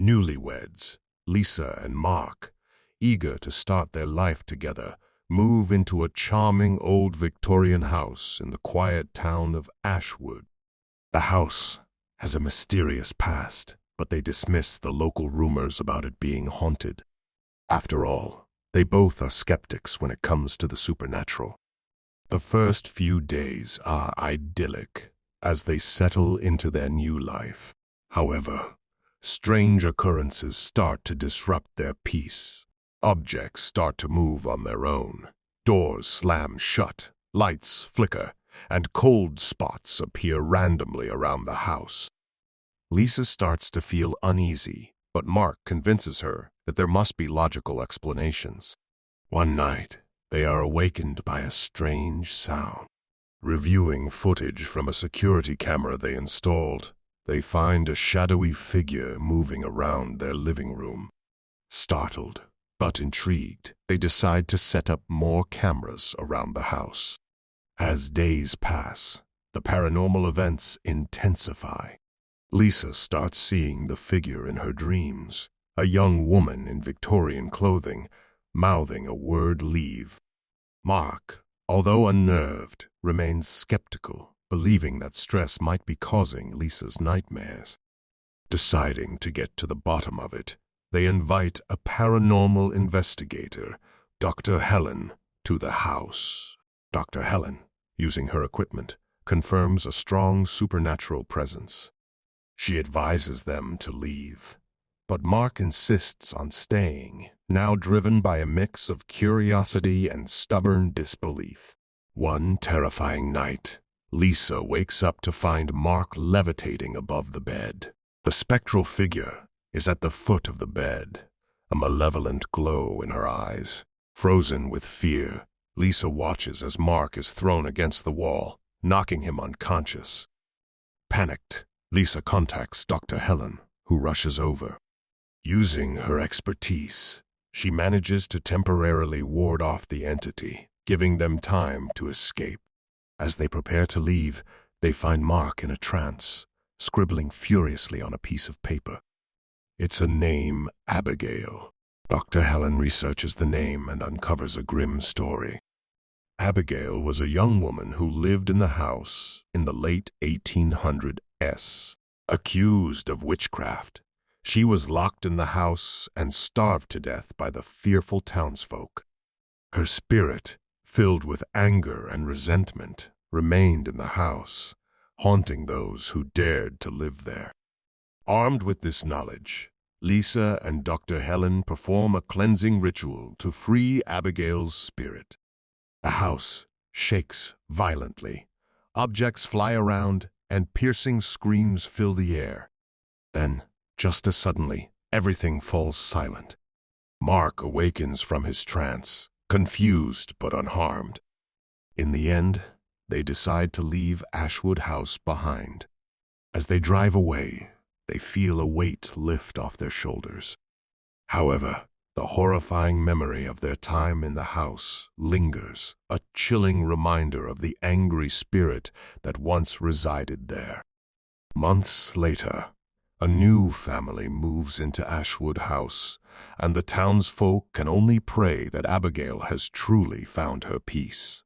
Newlyweds, Lisa and Mark, eager to start their life together, move into a charming old Victorian house in the quiet town of Ashwood. The house has a mysterious past, but they dismiss the local rumors about it being haunted. After all, they both are skeptics when it comes to the supernatural. The first few days are idyllic as they settle into their new life. However, strange occurrences start to disrupt their peace. Objects start to move on their own. Doors slam shut, lights flicker, and cold spots appear randomly around the house. Lisa starts to feel uneasy, but Mark convinces her that there must be logical explanations. One night, they are awakened by a strange sound. Reviewing footage from a security camera they installed, they find a shadowy figure moving around their living room. Startled, but intrigued, they decide to set up more cameras around the house. As days pass, the paranormal events intensify. Lisa starts seeing the figure in her dreams, a young woman in Victorian clothing, mouthing a word "leave." Mark, although unnerved, remains skeptical, believing that stress might be causing Lisa's nightmares. Deciding to get to the bottom of it, they invite a paranormal investigator, Dr. Helen, to the house. Dr. Helen, using her equipment, confirms a strong supernatural presence. She advises them to leave, but Mark insists on staying, now driven by a mix of curiosity and stubborn disbelief. One terrifying night, Lisa wakes up to find Mark levitating above the bed. The spectral figure is at the foot of the bed, a malevolent glow in her eyes. Frozen with fear, Lisa watches as Mark is thrown against the wall, knocking him unconscious. Panicked, Lisa contacts Dr. Helen, who rushes over. Using her expertise, she manages to temporarily ward off the entity, giving them time to escape. As they prepare to leave, they find Mark in a trance, scribbling furiously on a piece of paper. It's a name, Abigail. Dr. Helen researches the name and uncovers a grim story. Abigail was a young woman who lived in the house in the late 1800s. Accused of witchcraft, she was locked in the house and starved to death by the fearful townsfolk. Her spirit, filled with anger and resentment, remained in the house, haunting those who dared to live there. Armed with this knowledge, Lisa and Dr. Helen perform a cleansing ritual to free Abigail's spirit. The house shakes violently. Objects fly around, and piercing screams fill the air. Then, just as suddenly, everything falls silent. Mark awakens from his trance, confused but unharmed. In the end, they decide to leave Ashwood House behind. As they drive away, they feel a weight lift off their shoulders. However, the horrifying memory of their time in the house lingers, a chilling reminder of the angry spirit that once resided there. Months later, a new family moves into Ashwood House, and the townsfolk can only pray that Abigail has truly found her peace.